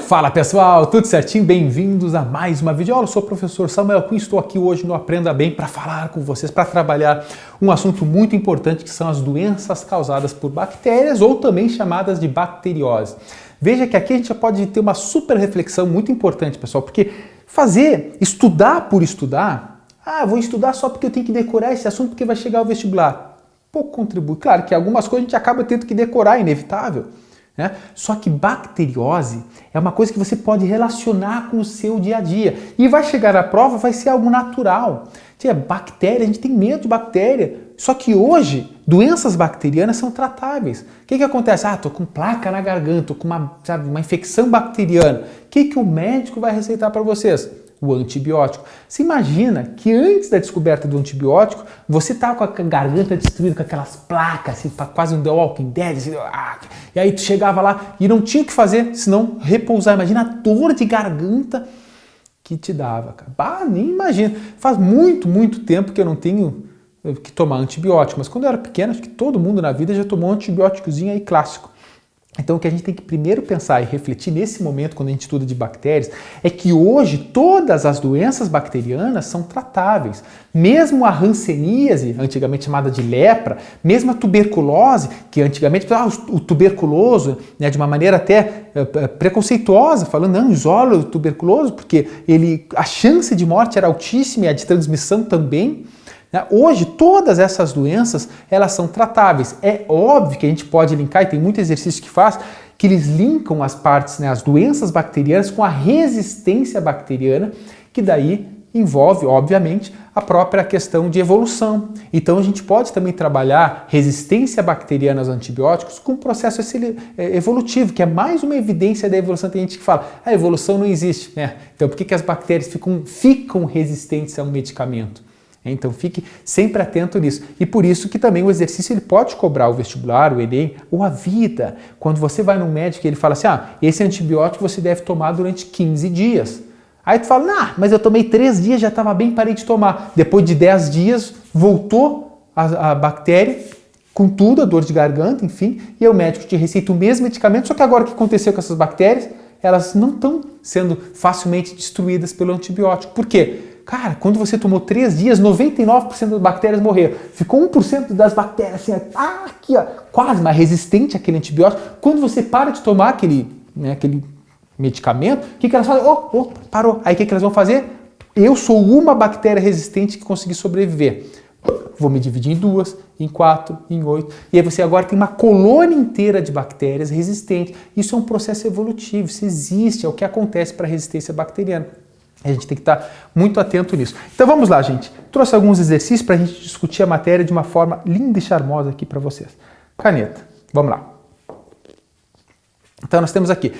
Fala pessoal, tudo certinho? Bem-vindos a mais uma videoaula. Eu sou o professor Samuel Cunha, estou aqui hoje no Aprenda Bem para falar com vocês, para trabalhar um assunto muito importante que são as doenças causadas por bactérias ou também chamadas de bacteriose. Veja que aqui a gente já pode ter uma super reflexão muito importante, pessoal, porque estudar por estudar, vou estudar só porque eu tenho que decorar esse assunto porque vai chegar ao vestibular, pouco contribui. Claro que algumas coisas a gente acaba tendo que decorar, é inevitável. Né? Só que bacteriose é uma coisa que você pode relacionar com o seu dia a dia. E vai chegar à prova, vai ser algo natural. Bactéria, a gente tem medo de bactéria. Só que hoje, doenças bacterianas são tratáveis. O que acontece? Estou com placa na garganta, tô com uma infecção bacteriana. O que o médico vai receitar para vocês? O antibiótico. Você imagina que antes da descoberta do antibiótico, você estava com a garganta destruída, com aquelas placas, assim, quase um The Walking Dead, assim, e aí tu chegava lá e não tinha o que fazer, senão repousar. Imagina a dor de garganta que te dava, cara. Nem imagina. Faz muito tempo que eu não tenho que tomar antibiótico, mas quando eu era pequeno, acho que todo mundo na vida já tomou um antibióticozinho aí clássico. Então o que a gente tem que primeiro pensar e refletir nesse momento, quando a gente estuda de bactérias, é que hoje todas as doenças bacterianas são tratáveis. Mesmo a hanseníase, antigamente chamada de lepra, mesmo a tuberculose, que antigamente, o tuberculoso, né, de uma maneira até preconceituosa, falando, não, isola o tuberculoso, porque a chance de morte era altíssima e a de transmissão também. Hoje, todas essas doenças, elas são tratáveis. É óbvio que a gente pode linkar, e tem muito exercício que faz, que eles linkam as partes, as doenças bacterianas com a resistência bacteriana, que daí envolve, obviamente, a própria questão de evolução. Então, a gente pode também trabalhar resistência bacteriana aos antibióticos com um processo evolutivo, que é mais uma evidência da evolução. Tem gente que fala, a evolução não existe, né? Então, por que as bactérias ficam resistentes a um medicamento? Então fique sempre atento nisso. E por isso que também o exercício ele pode cobrar o vestibular, o Enem ou a vida. Quando você vai no médico e ele fala assim, esse antibiótico você deve tomar durante 15 dias. Aí tu fala, mas eu tomei 3 dias, já estava bem, parei de tomar. Depois de 10 dias, voltou a bactéria, com tudo, a dor de garganta, enfim, e o médico te receita o mesmo medicamento, só que agora o que aconteceu com essas bactérias? Elas não estão sendo facilmente destruídas pelo antibiótico. Por quê? Cara, quando você tomou 3 dias, 99% das bactérias morreram. Ficou 1% das bactérias assim, quase mais resistente àquele antibiótico. Quando você para de tomar aquele medicamento, o que elas fazem? Parou. Aí o que elas vão fazer? Eu sou uma bactéria resistente que consegui sobreviver. Vou me dividir em 2, em 4, em 8. E aí você agora tem uma colônia inteira de bactérias resistentes. Isso é um processo evolutivo, isso existe, é o que acontece para a resistência bacteriana. A gente tem que estar muito atento nisso. Então vamos lá, gente. Trouxe alguns exercícios para a gente discutir a matéria de uma forma linda e charmosa aqui para vocês. Caneta. Vamos lá. Então nós temos aqui.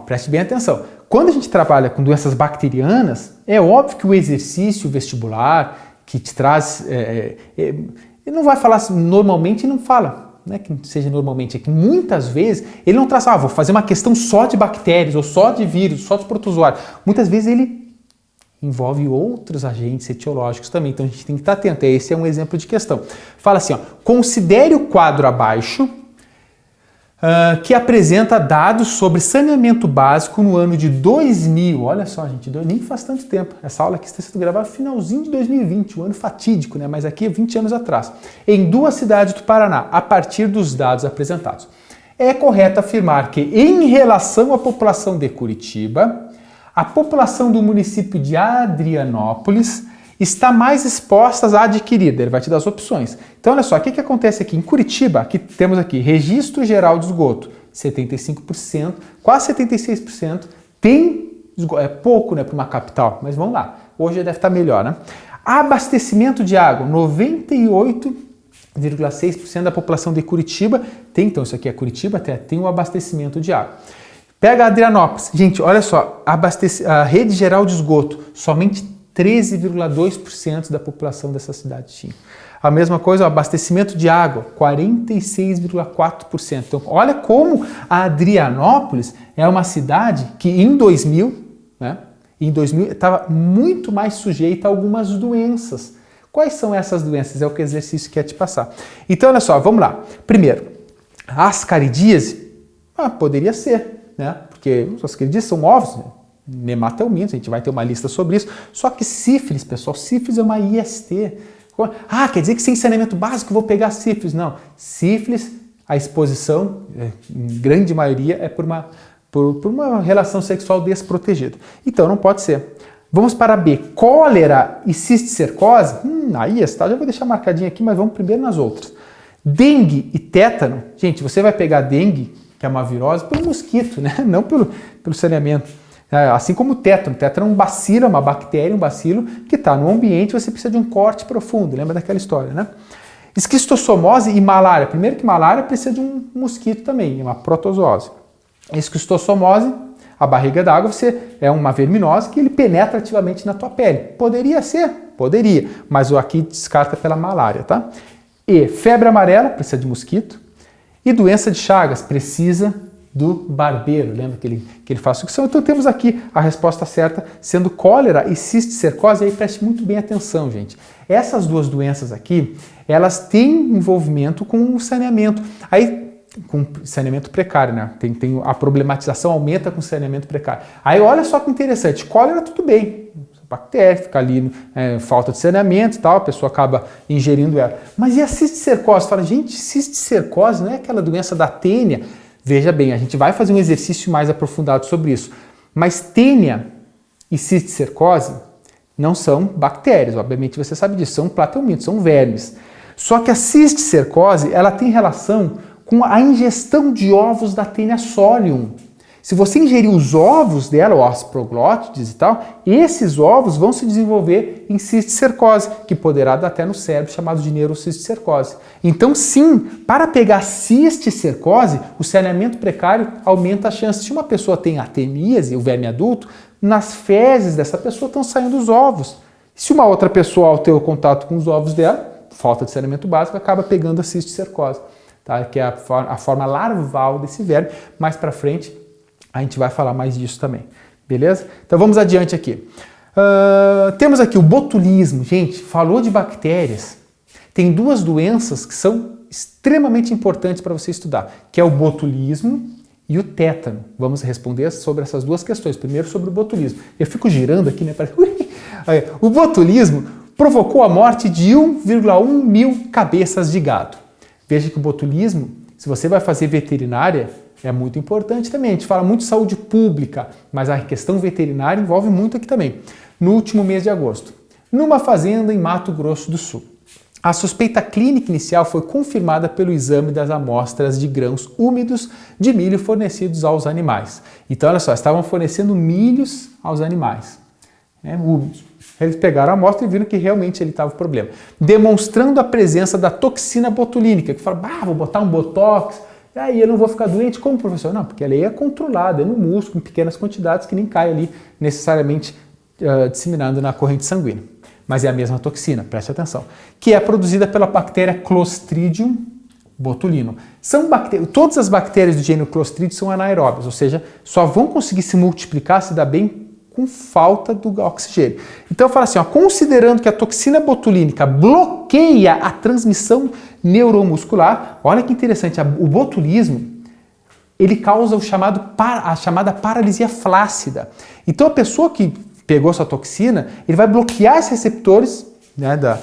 Preste bem atenção. Quando a gente trabalha com doenças bacterianas, é óbvio que o exercício vestibular que te traz... ele não vai falar normalmente, não fala. Não é que seja normalmente, é que muitas vezes ele não traz, vou fazer uma questão só de bactérias, ou só de vírus, só de protozoário. Muitas vezes ele envolve outros agentes etiológicos também, então a gente tem que estar atento. Esse é um exemplo de questão. Fala assim, considere o quadro abaixo que apresenta dados sobre saneamento básico no ano de 2000. Olha só, gente, nem faz tanto tempo. Essa aula aqui está sendo gravada no finalzinho de 2020, um ano fatídico, né? Mas aqui é 20 anos atrás. Em 2 cidades do Paraná, a partir dos dados apresentados. É correto afirmar que, em relação à população de Curitiba, a população do município de Adrianópolis está mais exposta a adquirir. Ele vai te dar as opções. Então, olha só, o que acontece aqui? Em Curitiba, temos aqui registro geral de esgoto, 75%, quase 76%. Tem esgoto, é pouco, né, para uma capital, mas vamos lá. Hoje deve estar melhor, né? Abastecimento de água, 98,6% da população de Curitiba tem, então isso aqui é Curitiba, até tem um abastecimento de água. Pega Adrianópolis. Gente, olha só, a rede geral de esgoto, somente 13,2% da população dessa cidade tinha. A mesma coisa, o abastecimento de água, 46,4%. Então, olha como a Adrianópolis é uma cidade que em 2000 estava muito mais sujeita a algumas doenças. Quais são essas doenças? É o que o exercício quer te passar. Então, olha só, vamos lá. Primeiro, ascaridíase, poderia ser, né? porque os candidíases são ovos, né? Nematelmintos, a gente vai ter uma lista sobre isso. Só que sífilis, pessoal, sífilis é uma IST. Ah, quer dizer que sem saneamento básico eu vou pegar sífilis? Não, sífilis, a exposição, em grande maioria, é por uma relação sexual desprotegida. Então não pode ser. Vamos para B, cólera e cisticercose. Aí essa já vou deixar marcadinho aqui, mas vamos primeiro nas outras. Dengue e tétano. Gente, você vai pegar dengue, que é uma virose, pelo mosquito, né? Não pelo saneamento. Assim como o tétano. O tétano é um bacilo, uma bactéria, um bacilo que está no ambiente, você precisa de um corte profundo. Lembra daquela história, né? Esquistossomose e malária. Primeiro que malária precisa de um mosquito também, uma protozoose. Esquistossomose, a barriga d'água, você é uma verminose que ele penetra ativamente na tua pele. Poderia ser? Poderia, mas aqui descarta pela malária, tá? E febre amarela, precisa de mosquito. E doença de Chagas, precisa do barbeiro. Lembra que ele faz sucção? Então temos aqui a resposta certa, sendo cólera e cisticercose. Aí preste muito bem atenção, gente. Essas duas doenças aqui, elas têm envolvimento com o saneamento. Aí, com saneamento precário, né? A problematização aumenta com saneamento precário. Aí olha só que interessante, cólera tudo bem, bactéria fica ali, falta de saneamento e tal, a pessoa acaba ingerindo ela. Mas e a cisticercose? Fala, gente, cisticercose não é aquela doença da tênia? Veja bem, a gente vai fazer um exercício mais aprofundado sobre isso. Mas tênia e cisticercose não são bactérias, obviamente você sabe disso, são plateumintos, são vermes. Só que a cisticercose, ela tem relação com a ingestão de ovos da Taenia solium. Se você ingerir os ovos dela, ou as proglótides e tal, esses ovos vão se desenvolver em cisticercose, que poderá dar até no cérebro, chamado de neurocisticercose. Então, sim, para pegar cisticercose, o saneamento precário aumenta a chance. Se uma pessoa tem ateníase, o verme adulto, nas fezes dessa pessoa estão saindo os ovos. Se uma outra pessoa, ao ter o contato com os ovos dela, falta de saneamento básico, acaba pegando a cisticercose, tá? Que é a forma larval desse verme. Mais para frente, a gente vai falar mais disso também, beleza? Então vamos adiante aqui. Temos aqui o botulismo. Gente, falou de bactérias. Tem duas doenças que são extremamente importantes para você estudar, que é o botulismo e o tétano. Vamos responder sobre essas duas questões. Primeiro sobre o botulismo. Eu fico girando aqui, né? O botulismo provocou a morte de 1,1 mil cabeças de gado. Veja que o botulismo, se você vai fazer veterinária, é muito importante também. A gente fala muito de saúde pública, mas a questão veterinária envolve muito aqui também. No último mês de agosto, numa fazenda em Mato Grosso do Sul, a suspeita clínica inicial foi confirmada pelo exame das amostras de grãos úmidos de milho fornecidos aos animais. Então, olha só, estavam fornecendo milhos aos animais, úmidos. Eles pegaram a amostra e viram que realmente ele estava com problema, demonstrando a presença da toxina botulínica, que fala, vou botar um botox, aí eu não vou ficar doente. Como, professor? Não, porque ela é controlada, é no músculo, em pequenas quantidades, que nem cai ali necessariamente disseminando na corrente sanguínea. Mas é a mesma toxina, preste atenção, que é produzida pela bactéria Clostridium botulinum. Todas as bactérias do gênero Clostridium são anaeróbias, ou seja, só vão conseguir se multiplicar, se dar bem, com falta do oxigênio. Então eu falo assim, considerando que a toxina botulínica bloqueia a transmissão neuromuscular, olha que interessante, o botulismo, ele causa a chamada paralisia flácida. Então a pessoa que pegou essa toxina, ele vai bloquear esses receptores, né, da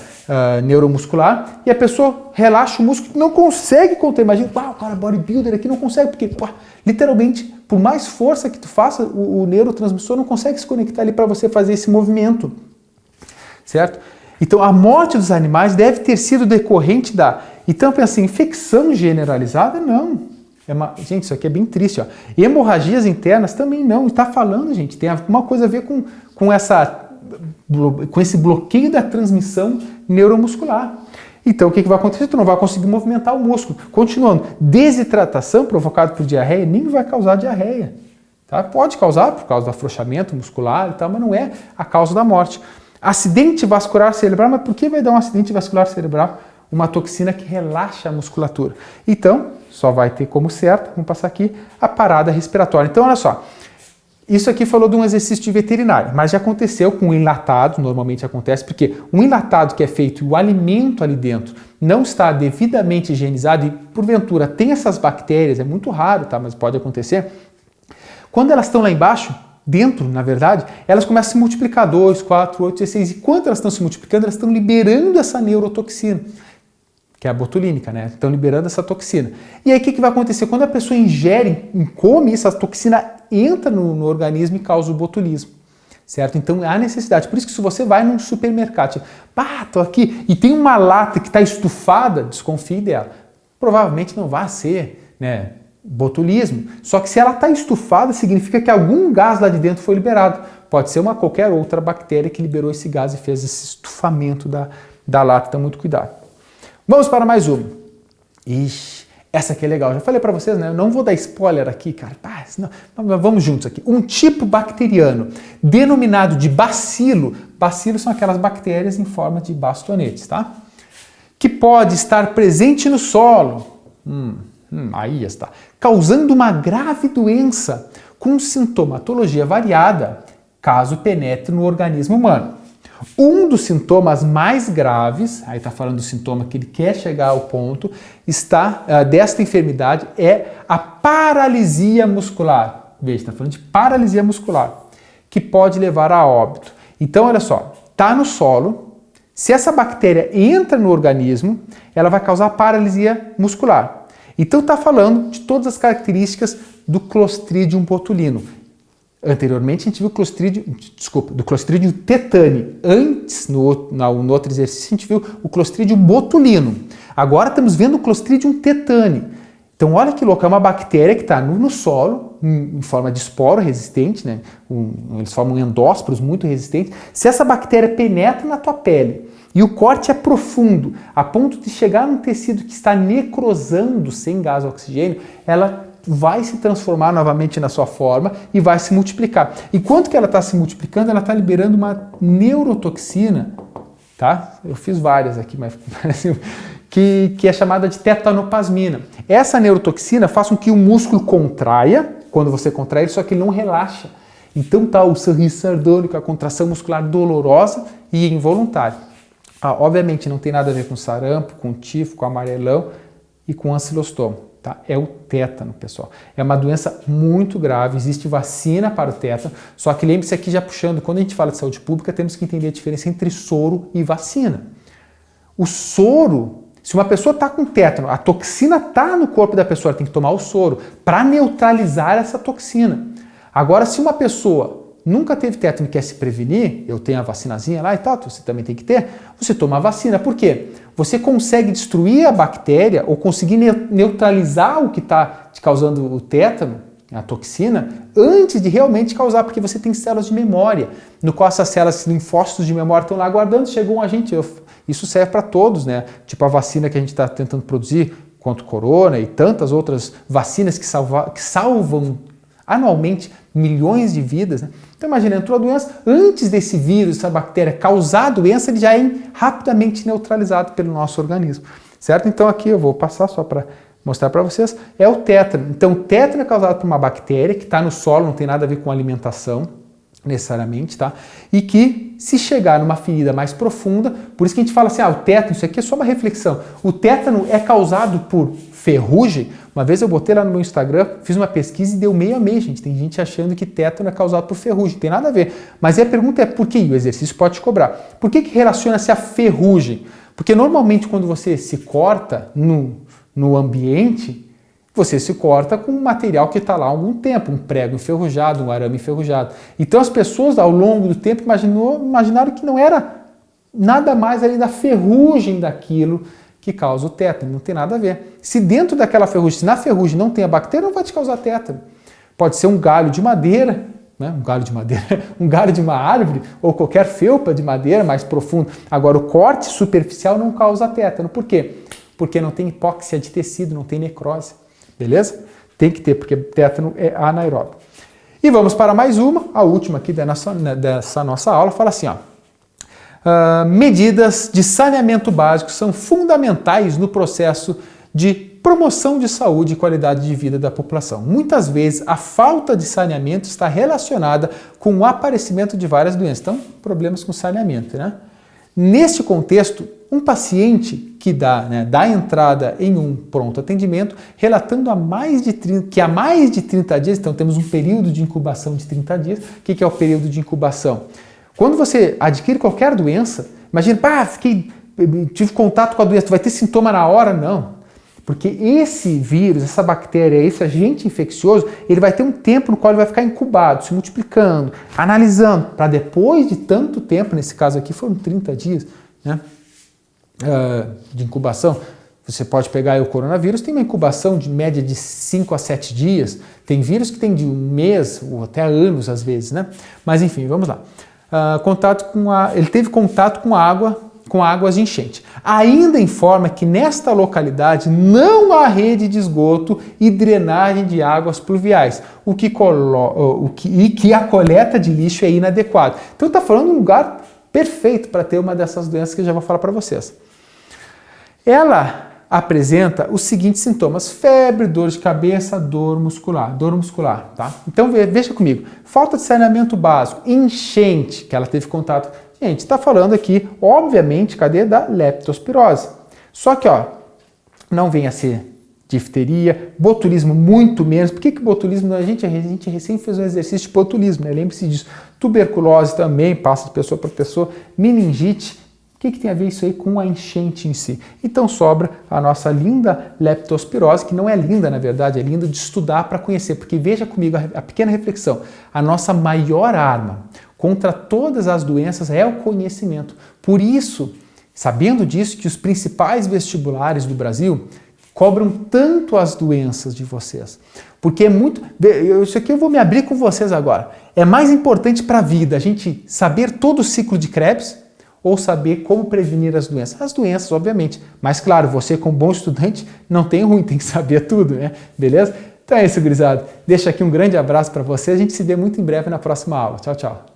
neuromuscular, e a pessoa relaxa o músculo, não consegue conter. Imagina, o cara bodybuilder aqui não consegue, porque literalmente, por mais força que tu faça, o neurotransmissor não consegue se conectar ali para você fazer esse movimento, certo? Então a morte dos animais deve ter sido decorrente da... Então pensa assim, infecção generalizada? Não. Gente, isso aqui é bem triste, ó. Hemorragias internas também não. Está falando, gente, tem alguma coisa a ver com esse bloqueio da transmissão neuromuscular. Então, o que vai acontecer? Tu não vai conseguir movimentar o músculo. Continuando, desidratação provocada por diarreia nem vai causar diarreia. Tá? Pode causar por causa do afrouxamento muscular e tal, mas não é a causa da morte. Acidente vascular cerebral, mas por que vai dar um acidente vascular cerebral? Uma toxina que relaxa a musculatura. Então, só vai ter como certo, vamos passar aqui, a parada respiratória. Então, olha só, isso aqui falou de um exercício de veterinário, mas já aconteceu com enlatado, normalmente acontece, porque um enlatado que é feito e o alimento ali dentro não está devidamente higienizado e, porventura, tem essas bactérias, é muito raro, tá? Mas pode acontecer. Quando elas estão lá embaixo, dentro, na verdade, elas começam a se multiplicar, 2, 4, 8, 16, e quando elas estão se multiplicando, elas estão liberando essa neurotoxina, que é a botulínica, né? Estão liberando essa toxina. E aí o que vai acontecer? Quando a pessoa ingere, come essa toxina, entra no organismo e causa o botulismo, certo? Então há necessidade. Por isso que se você vai num supermercado, tô aqui, e tem uma lata que está estufada, desconfie dela. Provavelmente não vai ser, né, botulismo. Só que se ela está estufada, significa que algum gás lá de dentro foi liberado. Pode ser qualquer outra bactéria que liberou esse gás e fez esse estufamento da lata. Então, muito cuidado. Vamos para mais uma. Ixi, essa aqui é legal. Já falei para vocês, né? Eu não vou dar spoiler aqui, cara. Senão, vamos juntos aqui. Um tipo bacteriano denominado de bacilo. Bacilos são aquelas bactérias em forma de bastonetes, tá? Que pode estar presente no solo. Aí está. Causando uma grave doença com sintomatologia variada, caso penetre no organismo humano. Um dos sintomas mais graves, aí está falando do sintoma que ele quer chegar ao ponto, desta enfermidade é a paralisia muscular. Veja, está falando de paralisia muscular, que pode levar a óbito. Então, olha só, está no solo, se essa bactéria entra no organismo, ela vai causar paralisia muscular. Então está falando de todas as características do Clostridium botulinum. Anteriormente a gente viu do Clostridium tetani. Antes, no outro exercício, a gente viu o Clostridium botulinum. Agora estamos vendo o Clostridium tetani. Então olha que louco, é uma bactéria que está no solo, em forma de esporo resistente, né? Eles formam endósporos muito resistentes. Se essa bactéria penetra na tua pele e o corte é profundo, a ponto de chegar num tecido que está necrosando sem gás oxigênio, ela vai se transformar novamente na sua forma e vai se multiplicar. Enquanto que ela está se multiplicando, ela está liberando uma neurotoxina, tá? Eu fiz várias aqui, mas que é chamada de tetanoplasmina. Essa neurotoxina faz com que o músculo contraia, quando você contrai ele, só que ele não relaxa. Então tá o sorriso sardônico, a contração muscular dolorosa e involuntária. Obviamente não tem nada a ver com sarampo, com tifo, com amarelão e com ancilostoma. Tá? É o tétano, pessoal. É uma doença muito grave, existe vacina para o tétano, só que lembre-se aqui já puxando, quando a gente fala de saúde pública, temos que entender a diferença entre soro e vacina. O soro, se uma pessoa está com tétano, a toxina está no corpo da pessoa, ela tem que tomar o soro para neutralizar essa toxina. Agora, se uma pessoa nunca teve tétano e quer se prevenir, eu tenho a vacinazinha lá e tal, você também tem que ter, você toma a vacina. Por quê? Você consegue destruir a bactéria ou conseguir neutralizar o que está te causando o tétano, a toxina, antes de realmente causar, porque você tem células de memória, no qual essas células linfócitos de memória estão lá guardando, chegou um agente. Isso serve para todos, né? Tipo a vacina que a gente está tentando produzir contra o corona e tantas outras vacinas que salvam anualmente milhões de vidas, né? Então imagina, entrou a doença, antes desse vírus, essa bactéria causar a doença, ele já é rapidamente neutralizado pelo nosso organismo, certo? Então aqui eu vou passar só para mostrar para vocês, é o tétano. Então o tétano é causado por uma bactéria que está no solo, não tem nada a ver com alimentação, necessariamente, tá? E que se chegar numa ferida mais profunda, por isso que a gente fala assim, o tétano, isso aqui é só uma reflexão, o tétano é causado por ferrugem. Uma vez eu botei lá no meu Instagram, fiz uma pesquisa e deu meio a meio, gente. Tem gente achando que tétano é causado por ferrugem, não tem nada a ver. Mas a pergunta é por que? O exercício pode te cobrar. Por que relaciona-se a ferrugem? Porque normalmente quando você se corta no ambiente, você se corta com um material que está lá há algum tempo, um prego enferrujado, um arame enferrujado. Então as pessoas ao longo do tempo imaginaram que não era nada mais ali da ferrugem daquilo que causa o tétano, não tem nada a ver. Se dentro daquela ferrugem, se na ferrugem não tem a bactéria, não vai te causar tétano. Pode ser um galho de madeira, né? Um galho de uma árvore, ou qualquer felpa de madeira mais profundo. Agora, o corte superficial não causa tétano. Por quê? Porque não tem hipóxia de tecido, não tem necrose. Beleza? Tem que ter, porque tétano é anaeróbio. E vamos para mais uma, a última aqui dessa nossa aula, fala assim, medidas de saneamento básico são fundamentais no processo de promoção de saúde e qualidade de vida da população. Muitas vezes a falta de saneamento está relacionada com o aparecimento de várias doenças. Então, problemas com saneamento, né? Neste contexto, um paciente que dá entrada em um pronto atendimento, relatando há mais de 30 dias, então temos um período de incubação de 30 dias. O que é o período de incubação? Quando você adquire qualquer doença, imagina, tive contato com a doença, tu vai ter sintoma na hora? Não. Porque esse vírus, essa bactéria, esse agente infeccioso, ele vai ter um tempo no qual ele vai ficar incubado, se multiplicando, analisando, para depois de tanto tempo, nesse caso aqui foram 30 dias, né, de incubação. Você pode pegar aí o coronavírus, tem uma incubação de média de 5 a 7 dias, tem vírus que tem de 1 mês ou até anos às vezes, né? Mas enfim, vamos lá. Ele teve contato com águas de enchente. Ainda informa que nesta localidade não há rede de esgoto e drenagem de águas pluviais, e que a coleta de lixo é inadequada. Então está falando de um lugar perfeito para ter uma dessas doenças que eu já vou falar para vocês. Ela apresenta os seguintes sintomas: febre, dor de cabeça, dor muscular, tá? Então veja comigo, falta de saneamento básico, enchente, que ela teve contato. Gente, está falando aqui, obviamente, da leptospirose. Só que, não vem a ser difteria, botulismo muito menos. Por que botulismo? A gente recém fez um exercício de botulismo, né? Lembre-se disso. Tuberculose também, passa de pessoa para pessoa. Meningite. O que tem a ver isso aí com a enchente em si? Então sobra a nossa linda leptospirose, que não é linda, na verdade, é linda de estudar para conhecer, porque veja comigo a pequena reflexão. A nossa maior arma contra todas as doenças é o conhecimento. Por isso, sabendo disso, que os principais vestibulares do Brasil cobram tanto as doenças de vocês. Porque é muito... Isso aqui eu vou me abrir com vocês agora. É mais importante para a vida a gente saber todo o ciclo de Krebs ou saber como prevenir as doenças? As doenças, obviamente. Mas, claro, você como bom estudante não tem ruim, tem que saber tudo, né? Beleza? Então é isso, gurizada. Deixa aqui um grande abraço para você. A gente se vê muito em breve na próxima aula. Tchau, tchau.